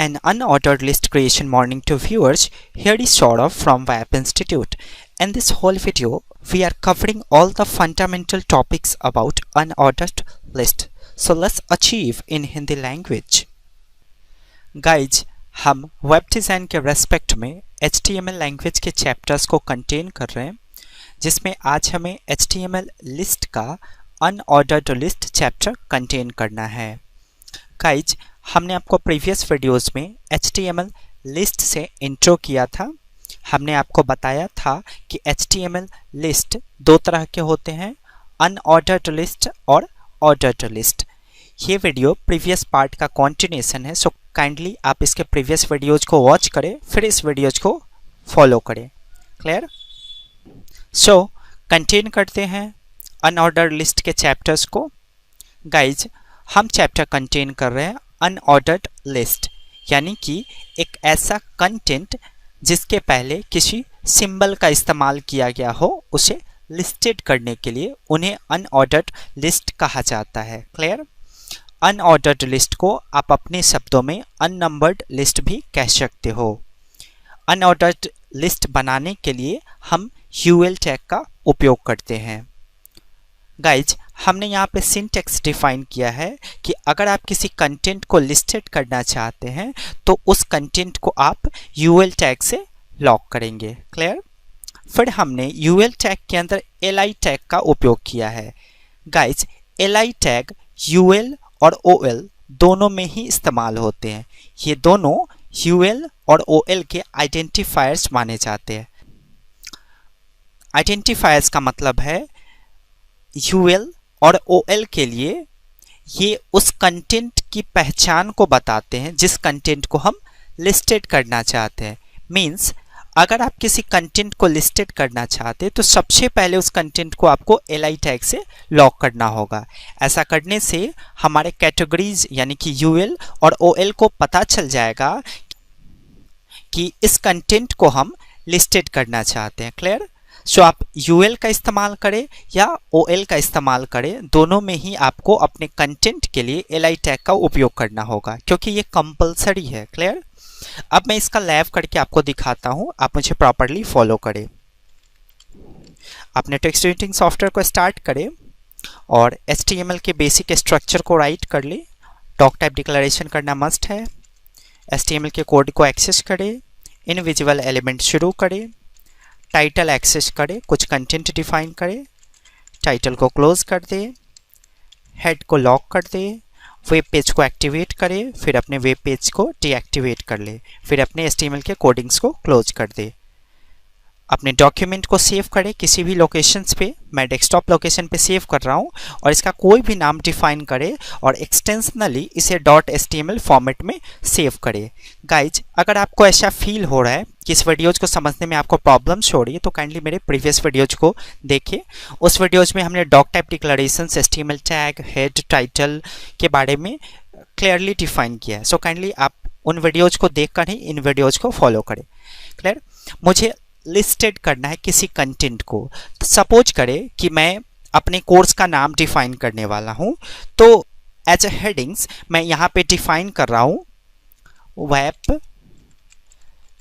an unordered list creation morning to viewers. Here is Saurav from VAP Institute. In this whole video, we are covering all the fundamental topics about unordered list. So let's achieve in Hindi language. Guys, हम web design के respect में HTML language के chapters को contain कर रहे हैं, जिसमें आज हमें HTML लिस्ट का अनऑर्डर्ड लिस्ट चैप्टर कंटेन करना है। गाइज, हमने आपको प्रीवियस वीडियोस में HTML लिस्ट से इंट्रो किया था। हमने आपको बताया था कि HTML लिस्ट दो तरह के होते हैं, अनऑर्डर्ड लिस्ट और ऑर्डर्ड लिस्ट। ये वीडियो प्रीवियस पार्ट का कंटिन्यूएशन है, सो काइंडली आप इसके प्रीवियस वीडियोज को वॉच करें, फिर इस वीडियोज को फॉलो करें। क्लियर? सो कंटेन करते हैं अनऑर्डर्ड लिस्ट के चैप्टर्स को। गाइज, हम चैप्टर कंटेन कर रहे हैं अनऑर्डर्ड लिस्ट, यानी कि एक ऐसा कंटेंट जिसके पहले किसी सिंबल का इस्तेमाल किया गया हो, उसे लिस्टेड करने के लिए उन्हें अनऑर्डर्ड लिस्ट कहा जाता है। क्लियर? अनऑर्डर्ड लिस्ट को आप अपने शब्दों में अननंबर्ड लिस्ट भी कह सकते हो। अनऑर्डर्ड लिस्ट बनाने के लिए हम UL टैग का उपयोग करते हैं। गाइज, हमने यहाँ पे सिंटैक्स डिफाइन किया है कि अगर आप किसी कंटेंट को लिस्टेड करना चाहते हैं तो उस कंटेंट को आप UL टैग से लॉक करेंगे। क्लियर? फिर हमने UL टैग के अंदर LI टैग का उपयोग किया है। गाइज, LI टैग UL और OL दोनों में ही इस्तेमाल होते हैं। ये दोनों UL और OL के आइडेंटिफायर्स माने जाते हैं। आइडेंटिफायर्स का मतलब है UL और OL के लिए ये उस कंटेंट की पहचान को बताते हैं जिस कंटेंट को हम लिस्टेड करना चाहते हैं। मीन्स अगर आप किसी कंटेंट को लिस्टेड करना चाहते हैं तो सबसे पहले उस कंटेंट को आपको LI टैग से लॉक करना होगा। ऐसा करने से हमारे कैटेगरीज यानी कि UL और OL को पता चल जाएगा कि इस कंटेंट को हम लिस्टेड करना चाहते हैं। क्लियर? सो आप UL का इस्तेमाल करें या OL का इस्तेमाल करें, दोनों में ही आपको अपने कंटेंट के लिए LI टैग का उपयोग करना होगा, क्योंकि ये कंपलसरी है। क्लियर? अब मैं इसका लैब करके आपको दिखाता हूं, आप मुझे प्रॉपरली फॉलो करें। आपने टेक्स्ट एडिटिंग सॉफ्टवेयर को स्टार्ट करें और HTML के बेसिक स्ट्रक्चर को राइट कर ले। डॉक टाइप डिक्लेरेशन करना मस्ट है। HTML के कोड को एक्सेस करें, इनविजिबल एलिमेंट शुरू करें, टाइटल एक्सेस करें, कुछ कंटेंट डिफाइन करें, टाइटल को क्लोज कर दे, हेड को लॉक कर दे, वेब पेज को एक्टिवेट करें, फिर अपने वेब पेज को डीएक्टिवेट कर ले, फिर अपने HTML के कोडिंग्स को क्लोज कर दे। अपने डॉक्यूमेंट को सेव करें किसी भी लोकेशंस पे। मैं डेस्कटॉप लोकेशन पे सेव कर रहा हूँ और इसका कोई भी नाम डिफाइन करें और एक्सटेंशनली इसे .html फॉर्मेट में सेव करें। गाइज, अगर आपको ऐसा फील हो रहा है कि इस वीडियोज़ को समझने में आपको प्रॉब्लम्स हो रही है तो काइंडली मेरे प्रीवियस वीडियोज़ को देखें। उस वीडियोज़ में हमने doctype declaration, HTML tag, head, title के बारे में क्लियरली डिफाइन किया है। सो काइंडली आप उन वीडियोज़ को देखकर ही इन वीडियोज़ को फॉलो करें। क्लियर? मुझे लिस्टेड करना है किसी कंटेंट को। सपोज करें कि मैं अपने कोर्स का नाम डिफाइन करने वाला हूं, तो एज ए हेडिंग्स मैं यहां पे डिफाइन कर रहा हूं वेब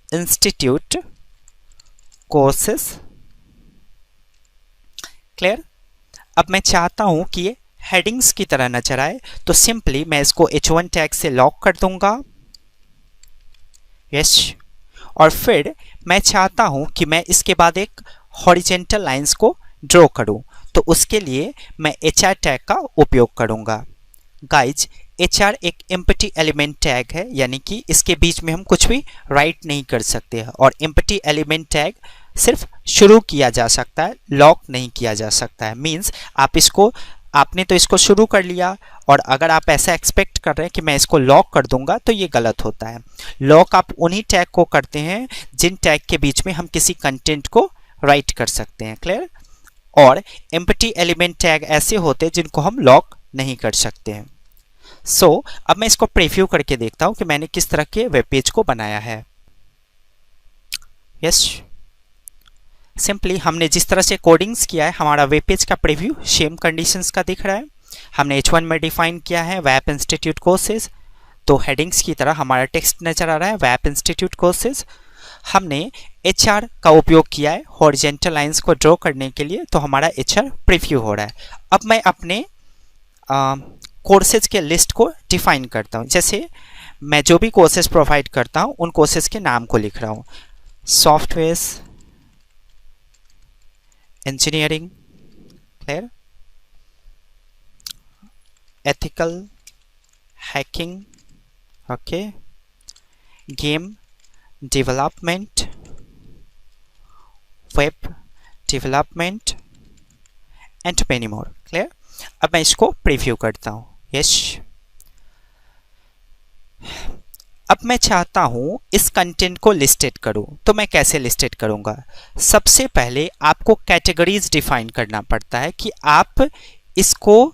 इंस्टीट्यूट कोर्सेस। क्लियर? अब मैं चाहता हूं कि ये हेडिंग्स की तरह नजर आए, तो सिंपली मैं इसको H1 टैग से लॉक कर दूंगा। यस। और फिर मैं चाहता हूं कि मैं इसके बाद एक हॉरिजेंटल लाइंस को ड्रॉ करूं, तो उसके लिए मैं HR टैग का उपयोग करूंगा। गाइज, HR एक एम्प्टी एलिमेंट टैग है, यानी कि इसके बीच में हम कुछ भी राइट नहीं कर सकते हैं और एम्प्टी एलिमेंट टैग सिर्फ शुरू किया जा सकता है, लॉक नहीं किया जा सकता है। मीन्स आपने तो इसको शुरू कर लिया और अगर आप ऐसा एक्सपेक्ट कर रहे हैं कि मैं इसको लॉक कर दूंगा तो ये गलत होता है। लॉक आप उन्हीं टैग को करते हैं जिन टैग के बीच में हम किसी कंटेंट को राइट कर सकते हैं। क्लियर? और एम्प्टी एलिमेंट टैग ऐसे होते हैं जिनको हम लॉक नहीं कर सकते हैं। सो अब मैं इसको प्रीव्यू करके देखता हूं कि मैंने किस तरह के वेब पेज को बनाया है। यस, सिंपली हमने जिस तरह से कोडिंग्स किया है, हमारा वेब पेज का प्रीव्यू सेम कंडीशंस का दिख रहा है। हमने H1 में डिफाइन किया है वेब इंस्टीट्यूट कोर्सेज, तो हेडिंग्स की तरह हमारा टेक्स्ट नजर आ रहा है, वेब इंस्टीट्यूट कोर्सेज। हमने HR का उपयोग किया है हॉरिजॉन्टल लाइंस को ड्रॉ करने के लिए, तो हमारा HR प्रीव्यू हो रहा है। अब मैं अपने कोर्सेज के लिस्ट को डिफाइन करता हूँ। जैसे मैं जो भी कोर्सेज प्रोवाइड करता हूँ उन कोर्सेज के नाम को लिख रहा हूँ। Software engineering, clear, ethical hacking, okay, game development, web development and many more, clear. अब मैं इसको प्रीव्यू करता हूँ, यस। अब मैं चाहता हूं इस कंटेंट को लिस्टेड करूं, तो मैं कैसे लिस्टेड करूंगा? सबसे पहले आपको कैटेगरीज डिफाइन करना पड़ता है कि आप इसको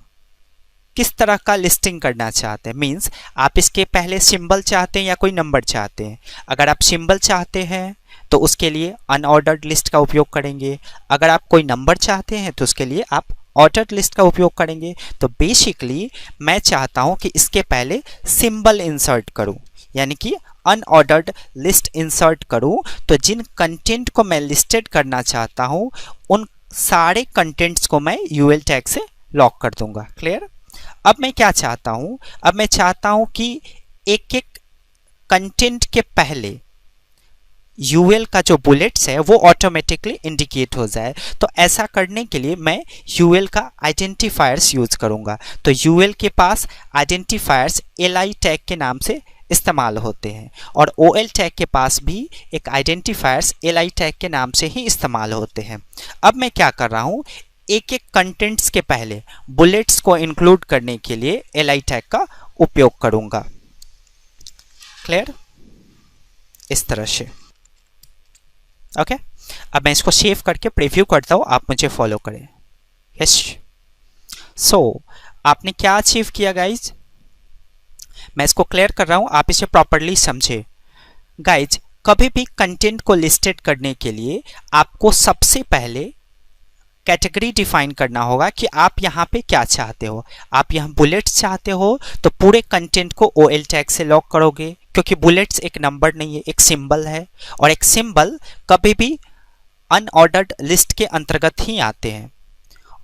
किस तरह का लिस्टिंग करना चाहते हैं। मींस आप इसके पहले सिंबल चाहते हैं या कोई नंबर चाहते हैं। अगर आप सिंबल चाहते हैं तो उसके लिए अनऑर्डर्ड लिस्ट का उपयोग करेंगे। अगर आप कोई नंबर चाहते हैं तो उसके लिए आप ऑर्डर्ड लिस्ट का उपयोग करेंगे। तो बेसिकली मैं चाहता हूं कि इसके पहले सिंबल इंसर्ट करूं, यानी कि अनऑर्डर्ड लिस्ट इंसर्ट करूं। तो जिन कंटेंट को मैं लिस्टेड करना चाहता हूं उन सारे कंटेंट्स को मैं यूएल टैग से लॉक कर दूंगा, क्लियर। अब मैं क्या चाहता हूं? अब मैं चाहता हूं कि एक एक कंटेंट के पहले यूएल का जो बुलेट्स है वो ऑटोमेटिकली इंडिकेट हो जाए। तो ऐसा करने के लिए मैं यूएल का आइडेंटिफायर्स यूज करूंगा। तो यूएल के पास आइडेंटिफायर्स li टैग के नाम से इस्तेमाल होते हैं और OL टैग के पास भी एक आइडेंटिफायर्स li टैग के नाम से ही इस्तेमाल होते हैं। अब मैं क्या कर रहा हूं, एक एक कंटेंट्स के पहले बुलेट्स को इंक्लूड करने के लिए li टैग का उपयोग करूंगा, क्लियर, इस तरह से, ओके। अब मैं इसको सेव करके प्रीव्यू करता हूं, आप मुझे फॉलो करें, यस। सो आपने क्या अचीव किया गाइज? मैं इसको क्लियर कर रहा हूं, आप इसे प्रॉपरली समझे। गाइज, कभी भी कंटेंट को लिस्टेड करने के लिए आपको सबसे पहले कैटेगरी डिफाइन करना होगा कि आप यहाँ पे क्या चाहते हो। आप यहाँ बुलेट्स चाहते हो तो पूरे कंटेंट को OL टैग से लॉक करोगे, क्योंकि बुलेट्स एक नंबर नहीं है, एक सिंबल है और एक सिंबल कभी भी अनऑर्डर्ड लिस्ट के अंतर्गत ही आते हैं।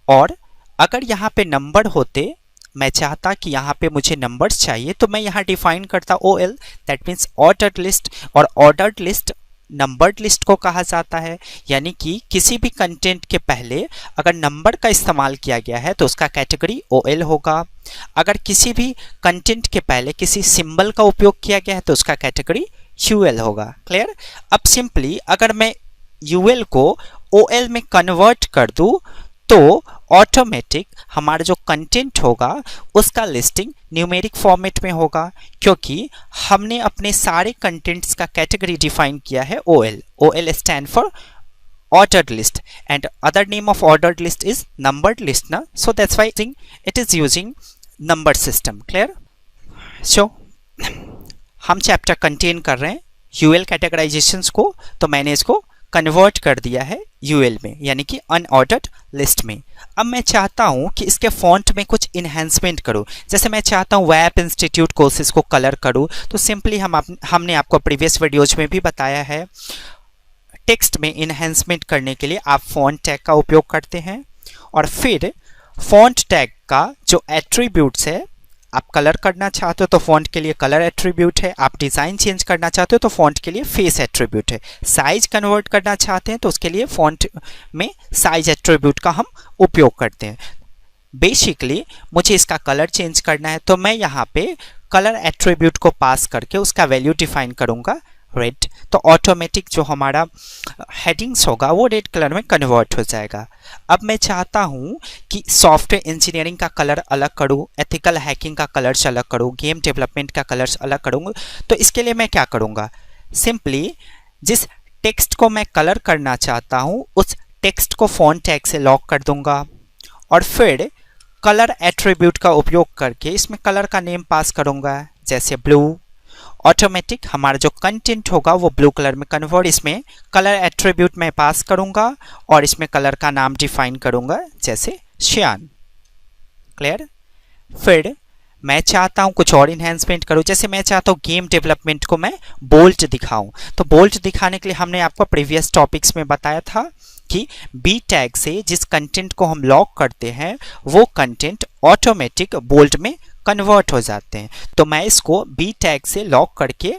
और अगर यहाँ पे नंबर होते, मैं चाहता कि यहाँ पे मुझे नंबर्स चाहिए, तो मैं यहाँ डिफाइन करता OL, that means ordered list. और ऑर्डर्ड लिस्ट नंबर्ड लिस्ट को कहा जाता है, यानी कि किसी भी कंटेंट के पहले अगर नंबर का इस्तेमाल किया गया है तो उसका कैटेगरी OL होगा। अगर किसी भी कंटेंट के पहले किसी सिंबल का उपयोग किया गया है तो उसका कैटेगरी UL होगा, क्लियर। अब सिंपली अगर मैं UL को OL में कन्वर्ट कर दूं तो ऑटोमेटिक हमारा जो कंटेंट होगा उसका लिस्टिंग न्यूमेरिक फॉर्मेट में होगा, क्योंकि हमने अपने सारे कंटेंट्स का कैटेगरी डिफाइन किया है OL। OL stand for ordered list and other name of ordered list is numbered list na, so that's why it is using number system, clear। so हम चैप्टर कंटेन कर रहे हैं UL कैटेगराइजेशंस को, तो मैंने इसको कन्वर्ट कर दिया है UL में, यानी कि अनऑर्डर्ड लिस्ट में। अब मैं चाहता हूं कि इसके फॉन्ट में कुछ इन्हेंसमेंट करूं। जैसे मैं चाहता हूं वेब इंस्टीट्यूट कोर्सेज को कलर करूं, तो सिंपली हमने आपको प्रीवियस वीडियोज में भी बताया है, टेक्स्ट में इन्हेंसमेंट करने के लिए आप फॉन्ट टैग का उपयोग करते हैं। और फिर फॉन्ट टैग का जो एट्रीब्यूट्स है, आप कलर करना चाहते हो तो फॉन्ट के लिए कलर एट्रीब्यूट है, आप डिज़ाइन चेंज करना चाहते हो तो फॉन्ट के लिए फेस एट्रीब्यूट है, साइज कन्वर्ट करना चाहते हैं तो उसके लिए फॉन्ट में साइज एट्रीब्यूट का हम उपयोग करते हैं। बेसिकली मुझे इसका कलर चेंज करना है तो मैं यहाँ पे कलर एट्रीब्यूट को पास करके उसका वैल्यू डिफाइन करूँगा रेड, तो ऑटोमेटिक जो हमारा हेडिंग्स होगा वो रेड कलर में कन्वर्ट हो जाएगा। अब मैं चाहता हूँ कि सॉफ्टवेयर इंजीनियरिंग का कलर अलग करूँ, एथिकल हैकिंग का कलर्स अलग करूँ, गेम डेवलपमेंट का कलर्स अलग करूँगा। तो इसके लिए मैं क्या करूँगा, सिंपली जिस टेक्स्ट को मैं कलर करना चाहता हूँ उस टेक्स्ट को फॉन्ट टैग से लॉक कर दूंगा और फिर कलर एट्रीब्यूट का उपयोग करके इसमें कलर का नेम पास करूँगा, जैसे ब्लू। ऑटोमेटिक हमारा जो कंटेंट होगा वो ब्लू कलर में कन्वर्ट, इसमें कलर एट्रीब्यूट में पास करूंगा और इसमें कलर का नाम डिफाइन करूंगा, जैसे श्यान, क्लियर। फिर मैं चाहता हूँ कुछ और इन्हेंसमेंट करूँ, जैसे मैं चाहता हूँ गेम डेवलपमेंट को मैं बोल्ड दिखाऊं, तो बोल्ड दिखाने के लिए हमने आपको प्रीवियस टॉपिक्स में बताया था कि बी टैग से जिस कंटेंट को हम लॉक करते हैं वो कंटेंट ऑटोमेटिक बोल्ड में कन्वर्ट हो जाते हैं। तो मैं इसको बी टैग से लॉक करके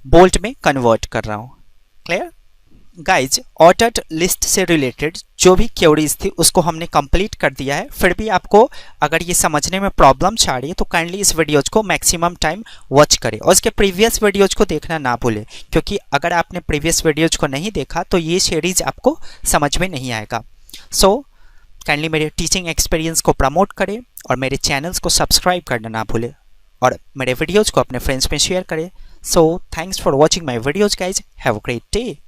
बोल्ड में कन्वर्ट कर रहा हूँ। क्लियर गाइज, ऑर्डर्ड लिस्ट से रिलेटेड जो भी क्वेरीज थी उसको हमने कंप्लीट कर दिया है। फिर भी आपको अगर ये समझने में प्रॉब्लम आ रही है तो काइंडली इस वीडियोज को मैक्सिमम टाइम वॉच करें और इसके प्रीवियस वीडियोज को देखना ना भूलें, क्योंकि अगर आपने प्रीवियस वीडियोज को नहीं देखा तो ये सीरीज आपको समझ में नहीं आएगा। सो काइंडली मेरे टीचिंग एक्सपीरियंस को प्रमोट करें और मेरे चैनल्स को सब्सक्राइब करना ना भूलें और मेरे वीडियोज़ को अपने फ्रेंड्स में शेयर करें। So thanks for watching my videos guys, have a great day.